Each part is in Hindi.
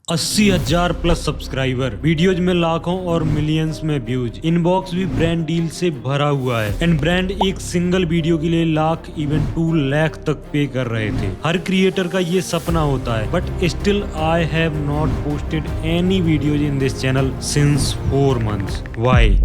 80,000 प्लस सब्सक्राइबर, वीडियोज में लाखों और मिलियंस में व्यूज, इनबॉक्स भी ब्रांड डील से भरा हुआ है एंड ब्रांड एक सिंगल वीडियो के लिए लाख इवन 2 लाख तक पे कर रहे थे। हर क्रिएटर का ये सपना होता है, but still I have not posted any videos in this channel since 4 months। Why?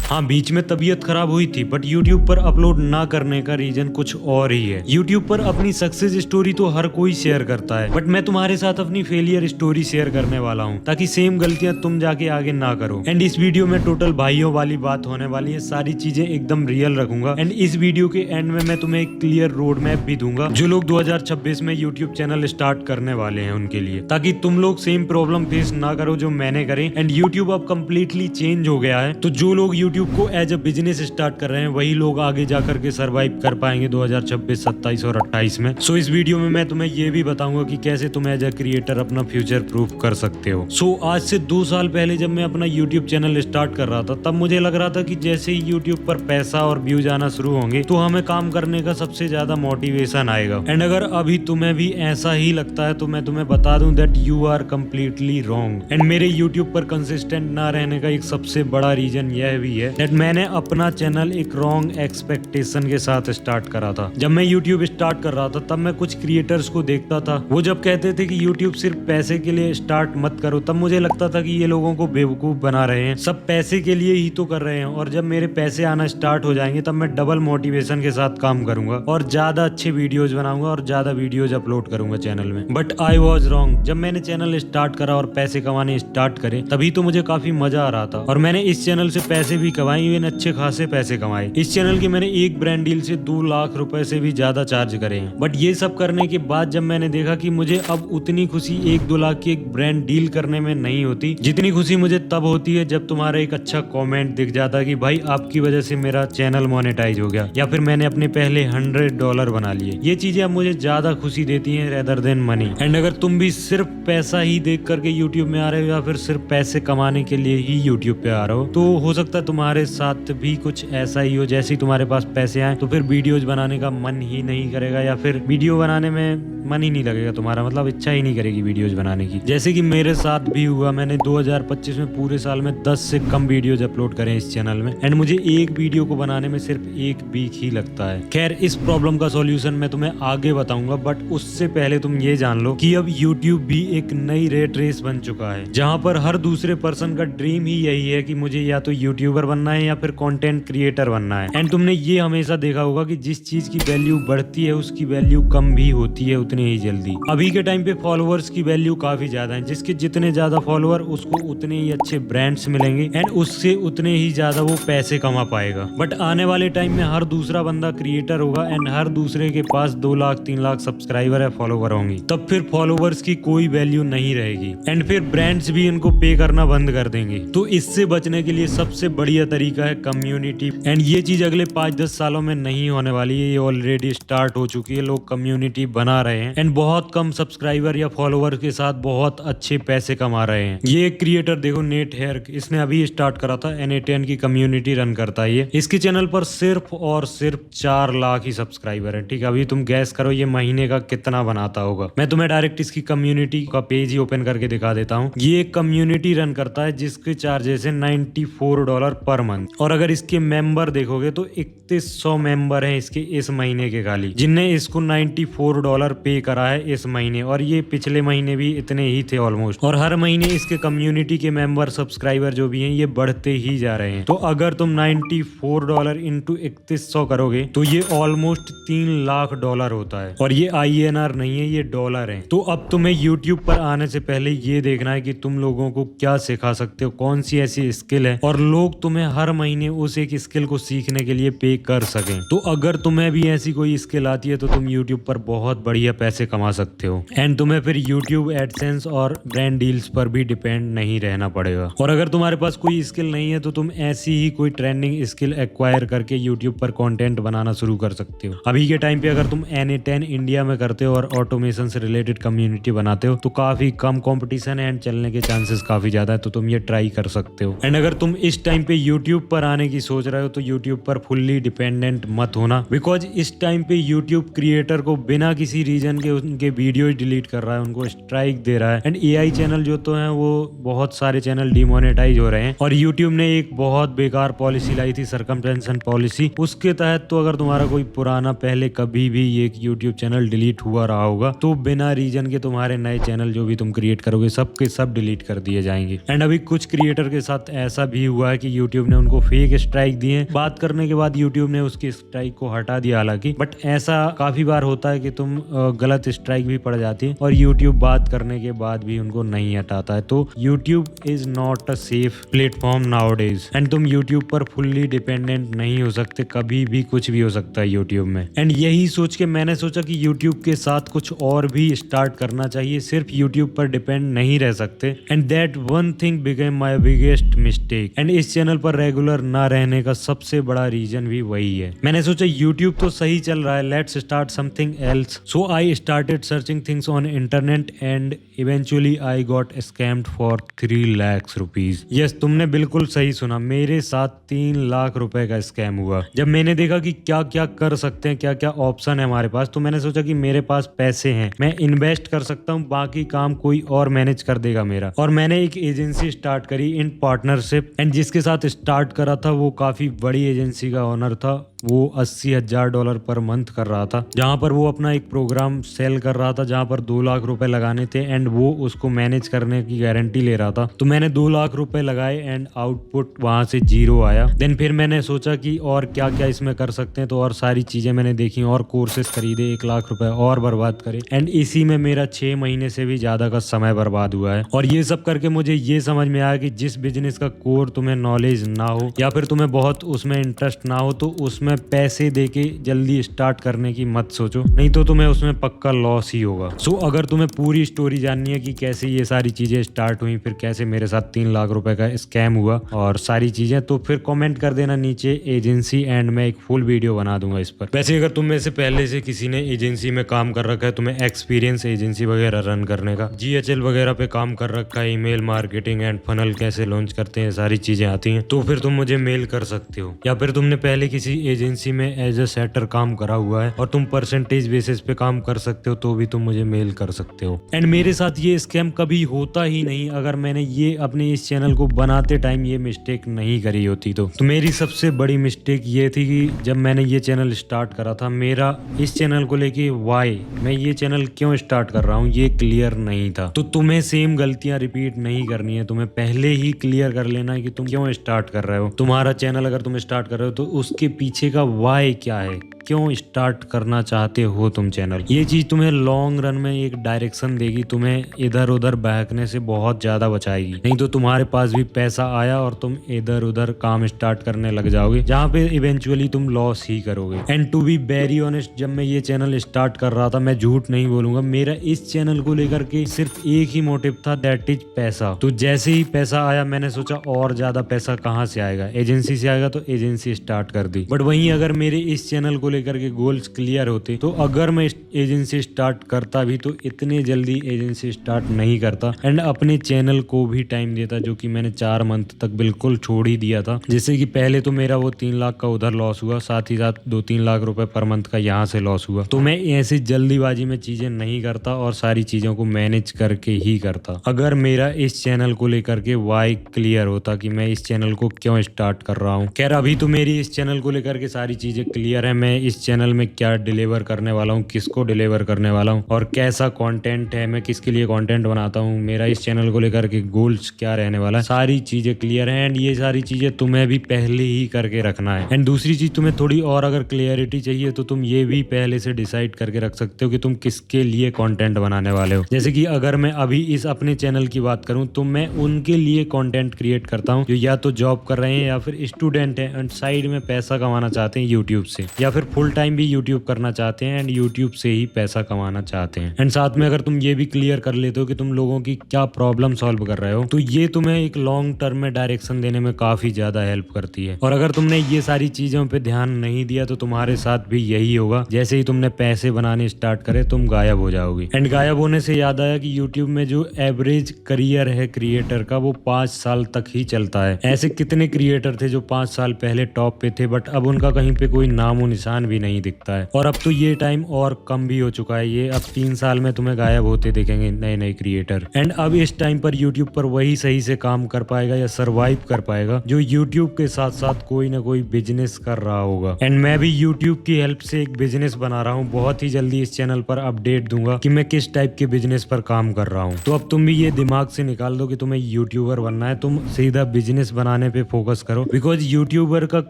हाँ, बीच में तबीयत खराब हुई थी, बट YouTube पर अपलोड ना करने का रीजन कुछ और ही है। YouTube पर अपनी सक्सेस स्टोरी तो हर कोई शेयर करता है, बट मैं तुम्हारे साथ अपनी फेलियर स्टोरी शेयर करने वाला हूँ ताकि सेम गलतियां तुम जाके आगे ना करो। एंड इस वीडियो में टोटल भाइयों वाली बात होने वाली है, सारी चीजें एकदम रियल रखूंगा। एंड इस वीडियो के एंड में मैं तुम्हें एक क्लियर रोड मैप भी दूंगा जो लोग 2026 में YouTube चैनल स्टार्ट करने वाले हैं उनके लिए, ताकि तुम लोग सेम प्रॉब्लम फेस ना करो जो मैंने करे। एंड YouTube अब कम्प्लीटली चेंज हो गया है, तो जो लोग YouTube को एज अ बिजनेस स्टार्ट कर रहे हैं वही लोग आगे जाकर के सरवाइव कर पाएंगे 2026, 27 और 28 में। सो इस वीडियो में मैं तुम्हें ये भी बताऊंगा कि कैसे तुम एज अ क्रिएटर अपना फ्यूचर प्रूफ कर सकते हो। सो आज से 2 साल पहले जब मैं अपना यूट्यूब चैनल स्टार्ट कर रहा था, तब मुझे लग रहा था कि जैसे ही यूट्यूब पर पैसा और व्यूज आना शुरू होंगे तो हमें काम करने का सबसे ज्यादा मोटिवेशन आएगा। एंड अगर अभी तुम्हें भी ऐसा ही लगता है तो मैं तुम्हें बता दूं that you are completely wrong. And मेरे यूट्यूब पर कंसिस्टेंट ना रहने का एक सबसे बड़ा रीजन यह भी है दैट मैंने अपना चैनल एक रॉन्ग एक्सपेक्टेशन के साथ स्टार्ट करा था। जब मैं YouTube स्टार्ट कर रहा था तब मैं कुछ क्रिएटर्स को देखता था, वो जब कहते थे कि YouTube सिर्फ पैसे के लिए स्टार्ट मत करो, तब मुझे लगता था कि ये लोगों को बेवकूफ बना रहे हैं, सब पैसे के लिए ही तो कर रहे हैं। और जब मेरे पैसे आना स्टार्ट हो जाएंगे तब मैं डबल मोटिवेशन के साथ काम करूंगा और ज्यादा अच्छे वीडियोज बनाऊंगा और ज्यादा वीडियोज अपलोड करूंगा चैनल में। But I was wrong. जब मैंने चैनल स्टार्ट करा और पैसे कमाने स्टार्ट करे तभी तो मुझे काफी मजा आ रहा था और मैंने इस चैनल से पैसे भी कमाए, इवन अच्छे खासे पैसे कमाए। इस चैनल के मैंने एक ब्रांड डील से 2 लाख रुपए से भी ज्यादा चार्ज करे हैं। बट ये सब करने के बाद जब मैंने देखा कि मुझे अब उतनी खुशी 1-2 लाख की एक ब्रांड डील करने में नहीं होती जितनी खुशी मुझे तब होती है जब तुम्हारा एक अच्छा कमेंट दिख जाता है कि भाई आपकी वजह से मेरा चैनल मोनेटाइज हो गया, या फिर मैंने अपने पहले $100 बना लिए। ये चीजें अब मुझे ज्यादा खुशी देती हैं रेदर देन मनी। एंड अगर तुम भी सिर्फ पैसा ही देख करके यूट्यूब में आ रहे हो या फिर सिर्फ पैसे कमाने के लिए ही यूट्यूब पे आ रहे हो, तो हो सकता है तुम्हारे साथ भी कुछ ऐसा ही हो। जैसे ही तुम्हारे पास पैसे आए तो फिर वीडियोज बनाने का मन ही नहीं करेगा, या फिर वीडियो बनाने में मन ही नहीं लगेगा तुम्हारा, मतलब इच्छा ही नहीं करेगी वीडियोज बनाने की। जैसे कि मेरे साथ भी हुआ, मैंने 2025 में पूरे साल में 10 से कम वीडियोज अपलोड करे इस चैनल में एंड मुझे एक वीडियो को बनाने में सिर्फ 1 वीक ही लगता है। खैर, इस प्रॉब्लम का सॉल्यूशन मैं तुम्हें आगे बताऊंगा, बट उससे पहले तुम ये जान लो कि अब यूट्यूब भी एक नई रेट रेस बन चुका है, जहाँ पर हर दूसरे पर्सन का ड्रीम ही यही है कि मुझे या तो यूट्यूबर बनना है या फिर कंटेंट क्रिएटर बनना है। एंड तुमने ये हमेशा देखा होगा कि जिस चीज की वैल्यू बढ़ती है उसकी वैल्यू कम भी होती है उतनी ही जल्दी। अभी के टाइम पे फॉलोअर्स की वैल्यू काफी ज्यादा है, जिसके जितने ज्यादा फॉलोअर उसको उतने ही अच्छे ब्रांड्स मिलेंगे एंड उससे उतने ही ज्यादा वो पैसे कमा पाएगा। बट आने वाले टाइम में हर दूसरा बंदा क्रिएटर होगा एंड हर दूसरे के पास 2 लाख 3 लाख सब्सक्राइबर है, फॉलोवर होंगी, तब फिर फॉलोवर्स की कोई वैल्यू नहीं रहेगी एंड फिर ब्रांड्स भी इनको पे करना बंद कर देंगे। तो इससे बचने के लिए सबसे बढ़िया तरीका है कम्युनिटी। एंड ये चीज अगले 5-10 सालों में नहीं होने वाली है, ये ऑलरेडी स्टार्ट हो चुकी है। लोग कम्युनिटी बना रहे हैं एंड बहुत कम सब्सक्राइबर या फॉलोवर के साथ बहुत अच्छे पैसे कमा रहे हैं। ये एक क्रिएटर देखो, नेट हेयर, इसने अभी स्टार्ट करा था, N8N की कम्युनिटी रन करता है ये। इसके चैनल पर सिर्फ और सिर्फ 4 लाख ही सब्सक्राइबर है। ठीक है, अभी तुम गैस करो ये महीने का कितना बनाता होगा। मैं तुम्हें डायरेक्ट इसकी कम्युनिटी का पेज ही ओपन करके दिखा देता हूँ। ये एक कम्युनिटी रन करता है जिसके चार्जेस है $94 पर मंथ, और अगर इसके मेंबर देखोगे तो 3100 मेंबर हैं इसके इस महीने के खाली, जिनने इसको $94 पे करा है इस महीने, और ये पिछले महीने भी इतने ही थे ऑलमोस्ट। और हर महीने इसके कम्युनिटी के मेंबर सब्सक्राइबर जो भी हैं ये बढ़ते ही जा रहे हैं। तो अगर तुम $94 इंटू 3100 करोगे तो ये ऑलमोस्ट $3 लाख होता है, और ये INR नहीं है, ये डॉलर है। तो अब तुम्हें YouTube पर आने से पहले ये देखना है कि तुम लोगों को क्या सिखा सकते हो, कौन सी ऐसी स्किल है और लोग तुम्हें हर महीने उस एक स्किल को सीखने के लिए पे कर सकें। तो अगर तुम्हें भी ऐसी कोई स्किल आती है तो तुम YouTube पर बहुत बढ़िया पैसे कमा सकते हो एंड तुम्हें फिर YouTube एडसेंस और ब्रांड डील्स पर भी डिपेंड नहीं रहना पड़ेगा। और अगर तुम्हारे पास कोई स्किल नहीं है तो तुम ऐसी ही कोई ट्रेंडिंग स्किल एक्वायर करके YouTube पर कंटेंट बनाना शुरू कर सकते हो। अभी के टाइम पे अगर तुम N8N इंडिया में करते हो और ऑटोमेशन से रिलेटेड कम्युनिटी बनाते हो तो काफी कम कंपटीशन है एंड चलने के चांसेस काफी ज्यादा है, तो तुम ये ट्राई कर सकते हो। एंड अगर तुम इस टाइम पे यूट्यूब पर आने की सोच रहे हो तो यूट्यूब पर फुल्ली डिपेंडेंट मत होना, बिकॉज इस टाइम पे यूट्यूब क्रिएटर को बिना किसी रीजन के उनके वीडियो डिलीट कर रहा है, उनको स्ट्राइक दे रहा है। एंड एआई चैनल जो तो हैं वो बहुत सारे चैनल डिमोनेटाइज हो रहे हैं। और यूट्यूब ने एक बहुत बेकार पॉलिसी लाई थी, सर्कमटेंशन पॉलिसी। उसके तहत तो अगर तुम्हारा कोई पुराना पहले कभी भी एक यूट्यूब चैनल डिलीट हुआ रहा होगा तो बिना रीजन के तुम्हारे नए चैनल जो भी तुम क्रिएट करोगे सब के सब डिलीट कर दिए जाएंगे। एंड अभी कुछ क्रिएटर के साथ ऐसा भी हुआ है कि यूट्यूब ने उनको फेक स्ट्राइक दिए। बात करने के बाद यूट्यूब ने उसकी स्ट्राइक को हटा दिया हालांकि, बट ऐसा काफी बार होता है कि तुम गलत स्ट्राइक भी पड़ जाती है और यूट्यूब बात करने के बाद भी उनको नहीं हटाता है। तो YouTube is not a safe platform nowadays. And तुम यूट्यूब पर फुल्ली डिपेंडेंट नहीं हो सकते, कभी भी कुछ भी हो सकता है यूट्यूब में। एंड यही सोच के मैंने सोचा कि यूट्यूब के साथ कुछ और भी स्टार्ट करना चाहिए, सिर्फ यूट्यूब पर डिपेंड नहीं रह सकते। And that one thing became my biggest mistake. And इस चैनल पर रेगुलर ना रहने का सबसे बड़ा रीजन भी वही है। मैंने सोचा यूट्यूब तो सही चल रहा है, let's start something else. So I started searching things on internet and eventually I got scammed for 3 lakh rupees. Yes, तुमने बिल्कुल सही सुना, मेरे साथ 3 लाख रुपए का स्कैम हुआ। जब मैंने देखा कि क्या क्या कर सकते हैं, क्या क्या ऑप्शन है हमारे पास, तो मैंने सोचा कि मेरे पास पैसे हैं, मैं इन्वेस्ट कर सकता हूँ, बाकी काम कोई और मैनेज कर देगा मेरा। और मैंने एक एजेंसी स्टार्ट करी इन पार्टनरशिप। एंड जिसके साथ स्टार्ट करा था वो काफी बड़ी एजेंसी का ओनर था। वो $80,000 पर मंथ कर रहा था, जहां पर वो अपना एक प्रोग्राम सेल कर रहा था जहां पर 2 लाख रुपए लगाने थे एंड वो उसको मैनेज करने की गारंटी ले रहा था। तो मैंने 2 लाख रुपए लगाए एंड आउटपुट वहां से 0 आया। देन फिर मैंने सोचा कि और क्या क्या इसमें कर सकते हैं, तो और सारी चीजें मैंने देखी और कोर्सेज खरीदे, 1 लाख रुपए और बर्बाद करे। एंड इसी में मेरा 6 महीने से भी ज्यादा का समय बर्बाद हुआ है। और ये सब करके मुझे ये समझ में आया कि जिस बिजनेस का कोर तुम्हें नॉलेज ना हो या फिर तुम्हें बहुत उसमें इंटरेस्ट ना हो तो उसमें पैसे देके जल्दी स्टार्ट करने की मत सोचो, नहीं तो तुम्हें उसमें पक्का लॉस ही होगा। सो अगर तुम्हें पूरी स्टोरी जाननी है कि कैसे ये सारी चीजें स्टार्ट हुई, फिर कैसे मेरे साथ 3 लाख रुपए का स्कैम हुआ और सारी चीजें, तो फिर कमेंट कर देना नीचे एजेंसी एंड मैं एक फुल वीडियो बना दूंगा इस पर। वैसे अगर तुम में से पहले से किसी ने एजेंसी में काम कर रखा है, तुम्हें एक्सपीरियंस एजेंसी वगैरह रन करने का, GHL वगैरह पे काम कर रखा है, ईमेल मार्केटिंग एंड फनल कैसे लॉन्च करते हैं, सारी चीजें आती हैं, तो फिर तुम मुझे मेल कर सकते हो। या फिर तुमने पहले किसी एजेंसी में एज अ सेटर काम करा हुआ है और तुम परसेंटेज बेसिस पे काम कर सकते हो, तो भी तुम मुझे मेल कर सकते हो। एंड मेरे साथ ये स्कैम कभी होता ही नहीं अगर मैंने ये अपने इस चैनल को बनाते टाइम ये मिस्टेक नहीं करी होती। तो मेरी सबसे बड़ी मिस्टेक ये थी कि जब मैंने ये चैनल स्टार्ट करा था, मेरा इस चैनल को लेके वाई, मैं ये चैनल क्यों स्टार्ट कर रहा हूँ, ये क्लियर नहीं था। तो तुम्हें सेम गलतियां रिपीट नहीं करनी है, तुम्हें पहले ही क्लियर कर लेना है कि तुम क्यों स्टार्ट कर रहे हो। तुम्हारा चैनल अगर तुम स्टार्ट कर रहे हो तो उसके पीछे का वाई क्या है, क्यों स्टार्ट करना चाहते हो तुम चैनल। ये चीज तुम्हें लॉन्ग रन में एक डायरेक्शन देगी, तुम्हें इधर उधर बहकने से बहुत ज्यादा बचाएगी। नहीं तो तुम्हारे पास भी पैसा आया और तुम इधर उधर काम स्टार्ट करने लग जाओगे, जहाँ पे इवेंचुअली तुम लॉस ही करोगे। And to be very honest, जब मैं ये चैनल स्टार्ट कर रहा था, मैं झूठ नहीं बोलूंगा, मेरा इस चैनल को लेकर के सिर्फ एक ही मोटिव था, दैट इज पैसा। तो जैसे ही पैसा आया मैंने सोचा और ज्यादा पैसा कहाँ से आएगा, एजेंसी से आएगा, तो एजेंसी स्टार्ट कर दी। बट वहीं अगर मेरे इस चैनल को लेकर के गोल्स क्लियर होते, तो अगर मैं एजेंसी स्टार्ट करता भी तो इतने जल्दी एजेंसी स्टार्ट नहीं करता एंड अपने चैनल को भी टाइम देता, जो कि मैंने 4 मंथ तक बिल्कुल छोड़ ही दिया था। जैसे कि पहले तो मेरा वो 3 लाख का उधर लॉस हुआ, साथ ही साथ 2-3 लाख रुपए पर मंथ का यहाँ से लॉस हुआ। तो मैं ऐसी जल्दीबाजी में चीजें नहीं करता और सारी चीजों को मैनेज करके ही करता। अगर मेरा इस चैनल को लेकर के वाई क्लियर होता कि मैं इस चैनल को क्यों स्टार्ट कर रहा हूँ। खैर अभी तो मेरी इस चैनल को लेकर के सारी चीजें क्लियर है, मैं इस चैनल में क्या डिलीवर करने वाला हूँ, किसको डिलीवर करने वाला हूँ और कैसा कंटेंट है, मैं किसके लिए कंटेंट बनाता हूँ, मेरा इस चैनल को लेकर के गोल्स क्या रहने वाला है, सारी चीजें क्लियर है। एंड ये सारी चीजें तुम्हें भी पहले ही करके रखना है। एंड दूसरी चीज, तुम्हें थोड़ी और अगर क्लियरिटी चाहिए तो तुम ये भी पहले से डिसाइड करके रख सकते हो कि तुम किसके लिए कंटेंट बनाने वाले हो। जैसे कि अगर मैं अभी इस अपने चैनल की बात करूँ तो मैं उनके लिए कंटेंट क्रिएट करता हूँ जो या तो जॉब कर रहे हैं या फिर स्टूडेंट है एंड साइड में पैसा कमाना चाहते हैं यूट्यूब से, या फिर फुल टाइम भी यूट्यूब करना चाहते हैं एंड यूट्यूब से ही पैसा कमाना चाहते हैं। एंड साथ में अगर तुम ये भी क्लियर कर लेते हो कि तुम लोगों की क्या प्रॉब्लम सॉल्व कर रहे हो, तो ये तुम्हें एक लॉन्ग टर्म में डायरेक्शन देने में काफी ज्यादा हेल्प करती है। और अगर तुमने ये सारी चीजों पे ध्यान नहीं दिया तो तुम्हारे साथ भी यही होगा, जैसे ही तुमने पैसे बनाने स्टार्ट करे तुम गायब हो जाओगे। एंड गायब होने से याद आया कि यूट्यूब में जो एवरेज करियर है क्रिएटर का वो 5 साल तक ही चलता है। ऐसे कितने क्रिएटर थे जो 5 साल पहले टॉप पे थे, बट अब उनका कहीं पे कोई नामो निशान भी नहीं दिखता है। और अब तो ये टाइम और कम भी हो चुका है, ये अब 3 साल में तुम्हें गायब होते दिखेंगे नए नए क्रिएटर। एंड अब इस टाइम पर यूट्यूब पर वही सही से काम कर पाएगा या सरवाइव कर पाएगा जो यूट्यूब के साथ साथ कोई ना कोई बिजनेस कर रहा होगा। एंड मैं भी यूट्यूब की हेल्प से एक बिजनेस बना रहा हूँ, बहुत ही जल्दी इस चैनल पर अपडेट दूंगा कि मैं किस टाइप के बिजनेस पर काम कर रहा हूँ। तो अब तुम भी ये दिमाग से निकाल दो कि तुम्हें यूट्यूबर बनना है, तुम सीधा बिजनेस बनाने पे फोकस करो, बिकॉज यूट्यूबर का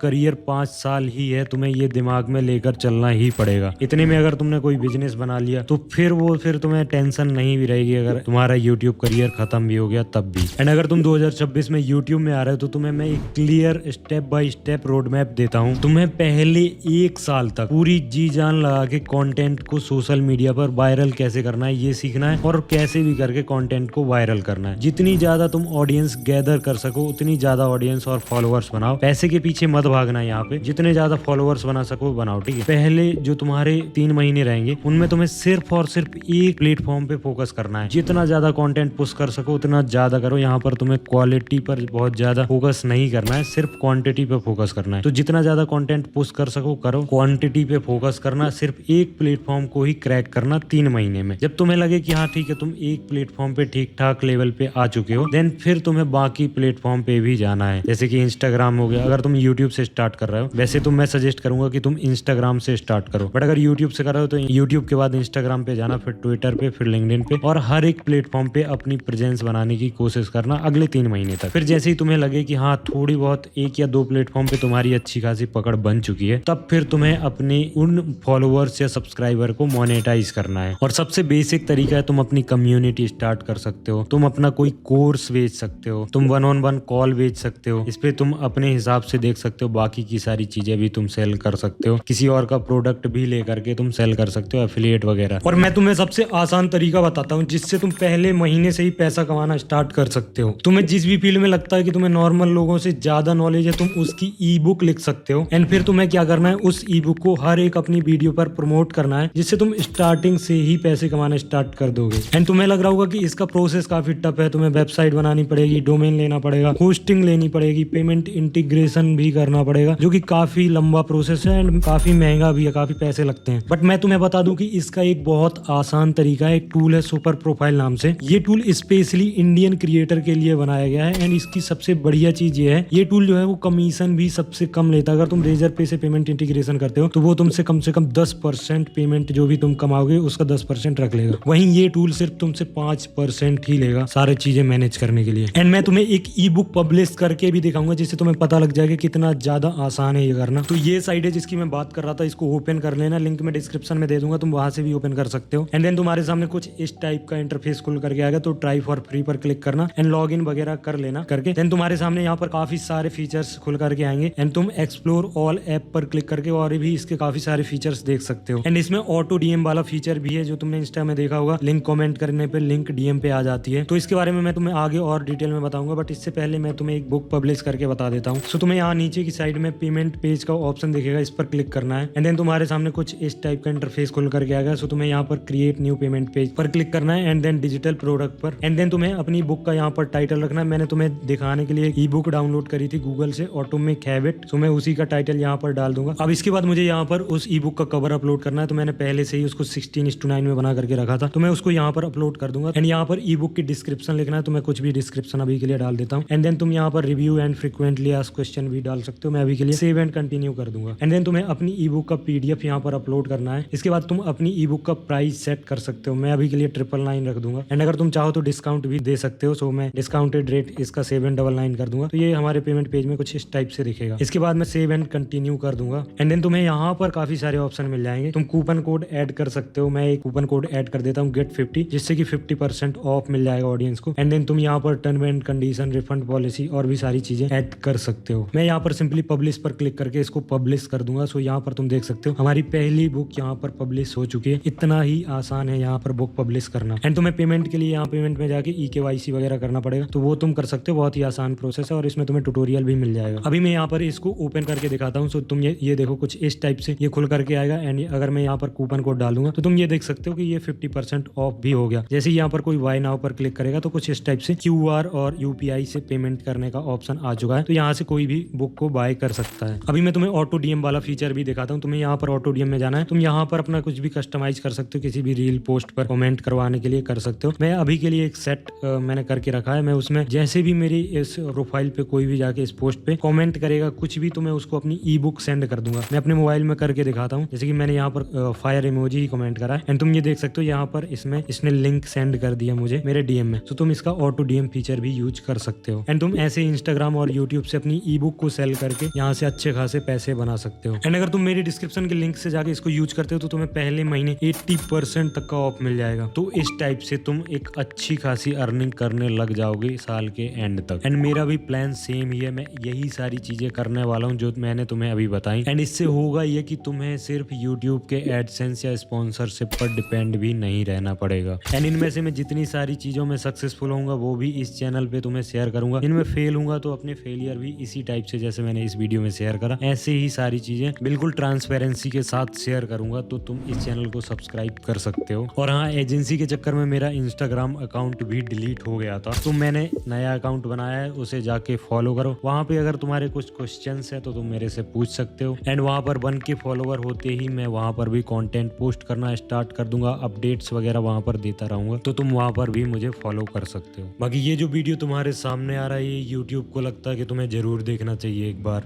करियर 5 साल ही है। तुम्हें ये दिमाग में लेकर चलना ही पड़ेगा। इतने में अगर तुमने कोई बिजनेस बना लिया तो फिर तुम्हें टेंशन नहीं भी रहेगी अगर तुम्हारा यूट्यूब करियर खत्म भी हो गया तब भी। एंड अगर तुम 2026 में यूट्यूब में आ रहे हो तो तुम्हें मैं एक clear step by step road map देता हूँ। तुम्हें पहले 1 साल तक पूरी जी जान लगा के कंटेंट को सोशल मीडिया पर वायरल कैसे करना है ये सीखना है, और कैसे भी करके कंटेंट को वायरल करना है। जितनी ज्यादा तुम ऑडियंस गैदर कर सको उतनी ज्यादा ऑडियंस और फॉलोअर्स बनाओ। पैसे के पीछे मत भागना है, यहाँ पे जितने ज्यादा फॉलोअर्स बना सको बनाओ, ठीक है। पहले जो तुम्हारे 3 महीने रहेंगे उनमें तुम्हें सिर्फ और सिर्फ एक प्लेटफॉर्म पे फोकस करना है। जितना ज्यादा कंटेंट पुश कर सको उतना ज्यादा करो। यहाँ पर तुम्हें क्वालिटी पर बहुत ज्यादा फोकस नहीं करना है, सिर्फ क्वांटिटी पे फोकस करना है। तो जितना ज्यादा कंटेंट पुश कर सको करो, क्वांटिटी पे फोकस करना, सिर्फ एक प्लेटफॉर्म को ही क्रैक करना 3 महीने में। जब तुम्हें लगे कि हाँ ठीक है तुम एक प्लेटफॉर्म पे ठीक ठाक लेवल पे आ चुके हो, देन फिर तुम्हें बाकी प्लेटफॉर्म पे भी जाना है, जैसे कि इंस्टाग्राम हो गया। अगर तुम यूट्यूब से स्टार्ट कर रहे हो, वैसे तो मैं सजेस्ट करूंगा कि तुम इंस्टाग्राम से स्टार्ट करो, बट अगर यूट्यूब से कर रहे हो तो यूट्यूब के बाद इंस्टाग्राम पे जाना, फिर ट्विटर पे, फिर लिंक्डइन पे, और हर एक प्लेटफॉर्म पे अपनी प्रेजेंस बनाने की कोशिश करना अगले 3 महीने तक। फिर जैसे ही तुम्हें लगे कि हाँ थोड़ी बहुत 1 या 2 प्लेटफॉर्म पे तुम्हारी अच्छी खासी पकड़ बन चुकी है, तब फिर तुम्हें अपने उन फॉलोअर्स या सब्सक्राइबर को मोनेटाइज करना है। और सबसे बेसिक तरीका है तुम अपनी कम्युनिटी स्टार्ट कर सकते हो। तुम अपना कोई कोर्स बेच सकते हो, तुम 1-on-1 कॉल बेच सकते हो। इस पे तुम अपने हिसाब से देख सकते हो, बाकी की सारी चीजें भी तुम सेल कर सकते हो। किसी और का प्रोडक्ट भी लेकर के तुम सेल कर सकते हो, एफिलिएट वगैरह। और मैं तुम्हें सबसे आसान तरीका बताता हूँ जिससे तुम पहले महीने से ही पैसा कमाना स्टार्ट कर सकते हो। तुम्हें जिस भी फील्ड में लगता है कि तुम्हें नॉर्मल लोगों से ज्यादा नॉलेज है, तुम उसकी ई बुक लिख सकते हो। एंड फिर तुम्हें क्या करना है, उस ई बुक को हर एक अपनी वीडियो पर प्रमोट करना है, जिससे तुम स्टार्टिंग से ही पैसे कमाना स्टार्ट कर दोगे। एंड तुम्हें लग रहा होगा कि इसका प्रोसेस काफी टफ है, तुम्हें वेबसाइट बनानी पड़ेगी, डोमेन लेना पड़ेगा, होस्टिंग लेनी पड़ेगी, पेमेंट इंटीग्रेशन भी करना पड़ेगा, जो कि काफी लंबा प्रोसेस है एंड काफी महंगा भी है, काफी पैसे लगते हैं। बट मैं तुम्हें बता दूं कि इसका एक बहुत आसान तरीका है, एक टूल है सुपर प्रोफाइल नाम से। ये टूल स्पेशली इंडियन क्रिएटर के लिए बनाया गया है। एंड इसकी सबसे बढ़िया चीज ये है, ये टूल जो है वो कमीशन भी सबसे कम लेता है। अगर तुम रेजर पे से पेमेंट इंटीग्रेशन करते हो तो वो तुमसे कम से कम 10% पेमेंट जो भी तुम कमाओगे उसका 10% रख लेगा। वहीं ये टूल सिर्फ तुमसे 5% ही लेगा सारी चीजें मैनेज करने के लिए। एंड मैं तुम्हें एक ई बुक पब्लिश करके भी दिखाऊंगा जिससे तुम्हें पता लग जाएगा कितना ज्यादा आसान है ये करना। तो ये साइड है जिसकी मैं बात कर रहा था, इसको ओपन कर लेना, लिंक मैं डिस्क्रिप्शन में दे दूंगा, तुम वहां से भी ओपन कर सकते हो। एंड देन तुम्हारे सामने कुछ इस टाइप का इंटरफेस खुल करके आएगा, तो ट्राई फॉर फ्री पर क्लिक करना एंड लॉग इन वगैरह कर लेना। करके देन तुम्हारे सामने यहाँ पर काफी सारे फीचर्स खुल करके आएंगे एंड तुम एक्सप्लोर ऑल ऐप पर क्लिक करके और भी इसके काफी सारे फीचर्स देख सकते हो। एंड इसमें ऑटो डीएम वाला फीचर भी है, जो तुमने इंस्टा में देखा होगा, लिंक कमेंट करने पे लिंक डीएम पे आ जाती है। तो इसके बारे में मैं तुम्हें आगे और डिटेल में बताऊंगा, बट इससे पहले मैं तुम्हें एक बुक पब्लिश करके बता देता हूँ। सो तुम्हें यहाँ नीचे की साइड में पेमेंट पेज का ऑप्शन दिखेगा, इस पर क्लिक करना है। एंड देन तुम्हारे सामने कुछ इस टाइप का इंटरफेस खुल करके आएगा। सो तुम्हें यहाँ पर क्रिएट न्यू पेमेंट पेज पर क्लिक करना है एंड देन डिजिटल प्रोडक्ट पर। एंड देन तुम्हें अपनी बुक का यहाँ पर टाइटल रखना है। मैंने तुम्हें दिखाने के लिए ई बुक डाउनलोड करी थी गूगल से, ऑटोमेटिक हैबिट, तो मैं उसी का टाइटल यहाँ पर डाल दूंगा। अब इसके बाद मुझे यहाँ पर उस ई बुक का कवर अपलोड करना है, तो मैंने पहले से ही उसको 16:9 में बना करके रखा था, तो मैं उसको यहाँ पर अपलोड कर दूंगा। एंड यहाँ पर ई बुक की डिस्क्रिप्शन लिखना है, तो मैं कुछ भी डिस्क्रिप्शन अभी के लिए डाल देता हूँ। एंड देन तुम यहाँ पर review and frequently asked question भी डाल सकते हो, मैं अभी के लिए सेव एंड कंटिन्यू कर दूंगा। एंड देन तुम्हें अपनी ई बुक का PDF यहाँ पर अपलोड करना है। इसके बाद तुम अपनी ई बुक का प्राइस सेट कर सकते हो, मैं अभी के लिए 999 रख दूंगा। एंड अगर तुम चाहो तो डिस्काउंट भी दे सकते हो, सो मैं डिस्काउंटेड रेट इसका 799 कर दूंगा। तो ये हमारे पेमेंट पेज में कुछ इस टाइप से दिखेगा। इसके बाद मैं सेव एंड कंटिन्यू कर दूंगा। एंड देन तुम्हें यहाँ पर काफी सारे ऑप्शन मिल जाएंगे, तुम कूपन कोड ऐड कर सकते हो। मैं एक कूपन कोड ऐड कर देता हूँ GET50, जिससे कि 50% ऑफ मिल जाएगा ऑडियंस को। एंड देन तुम यहाँ पर term and condition, refund policy और भी सारी चीजें ऐड कर सकते हो। मैं यहाँ पर सिंपली पब्लिश पर क्लिक करके करके इसको पब्लिश कर दूंगा। सो यहाँ पर तुम देख सकते हो हमारी पहली बुक यहाँ पर पब्लिश हो चुकी है। इतना ही आसान है यहाँ पर बुक पब्लिश करना। एंड तुम्हें पेमेंट के लिए यहाँ पेमेंट में जाके EKYC वगैरह करना पड़ेगा, तो वो तुम कर सकते हो। बहुत ही आसान प्रोसेस है और इसमें तुम्हें ट्यूटोरियल भी मिल जाएगा। अभी मैं यहाँ पर इसको ओपन करके दिखाता हूँ। सो तुम ये देखो कुछ इस टाइप से ये खुल करके आएगा। एंड अगर मैं यहाँ पर कूपन कोड डालूंगा तो तुम ये देख सकते हो कि ये 50% ऑफ भी हो गया। जैसे यहाँ पर कोई बाय नाउ पर क्लिक करेगा तो कुछ इस टाइप से QR और UPI से पेमेंट करने का ऑप्शन आ चुका है। तो यहाँ से कोई भी बुक को बाय कर सकता है। अभी मैं तुम्हें ऑटो DM वाला फीचर भी दिखाता हूँ। तुम्हें यहाँ पर ऑटो DM में जाना है। तुम यहाँ पर अपना कुछ भी कस्टमाइज कर सकते हो, किसी भी रील पोस्ट पर कमेंट करवाने के लिए कर सकते हो। मैं अभी के लिए एक सेट मैंने करके रखा है। मैं उसमें जैसे भी मेरी इस प्रोफाइल पे कोई भी जाके इस पोस्ट पे कमेंट करेगा कुछ भी, तो मैं उसको अपनी ई-बुक सेंड कर दूंगा। मैं अपने मोबाइल में करके दिखाता हूँ। जैसे कि मैंने यहाँ पर फायर इमोजी ही कमेंट करा है। एंड तुम ये देख सकते हो यहाँ पर इसने लिंक सेंड कर दिया मुझे मेरे DM में। तो तुम इसका ऑटो DM फीचर भी यूज कर सकते हो। एंड तुम ऐसे इंस्टाग्राम और यूट्यूब से अपनी ई-बुक को सेल करके यहाँ से अच्छे खासे पैसे बना सकते हो। एंड अगर तुम मेरी डिस्क्रिप्शन के लिंक से जाके इसको यूज करते हो तो तुम्हें पहले महीने 80% तक का ऑफ मिल जाएगा। तो इस टाइप से तुम एक अच्छी खासी अर्निंग करने लग जाओगे साल के एंड तक। एंड मेरा भी प्लान सेम ही है। मैं यही सारी चीजें करने वाला हूँ जो मैंने तुम्हें अभी बताई। एंड इससे होगा ये कि तुम्हें सिर्फ यूट्यूब के एडसेंस या स्पॉन्सरशिप पर डिपेंड भी नहीं रहना पड़ेगा। एंड इनमें से मैं जितनी सारी चीजों में सक्सेसफुल होऊंगा वो भी इस चैनल पे तुम्हें शेयर करूंगा। इनमें फेल होऊंगा तो अपने फेलियर भी इसी टाइप से जैसे मैंने इस वीडियो में शेयर करा ऐसे ही सारी चीजें बिल्कुल ट्रांसपेरेंसी के साथ शेयर करूंगा। तो तुम इस चैनल को सब्सक्राइब कर सकते हो। और हाँ, एजेंसी के चक्कर में मेरा इंस्टाग्राम अकाउंट भी डिलीट हो गया था, तो मैंने नया अकाउंट बनाया है, उसे जाके फॉलो करो। वहाँ पे अगर तुम्हारे कुछ क्वेश्चंस है तो तुम मेरे से पूछ सकते हो। एंड वहाँ पर 1K फॉलोवर होते ही मैं वहाँ पर भी कंटेंट पोस्ट करना स्टार्ट कर दूंगा। अपडेट्स वगैरह वहाँ पर देता रहूंगा, तो तुम वहाँ पर भी मुझे फॉलो कर सकते हो। बाकी ये जो वीडियो तुम्हारे सामने आ रहा है ये यूट्यूब को लगता है कि तुम्हें जरूर देखना चाहिए एक बार।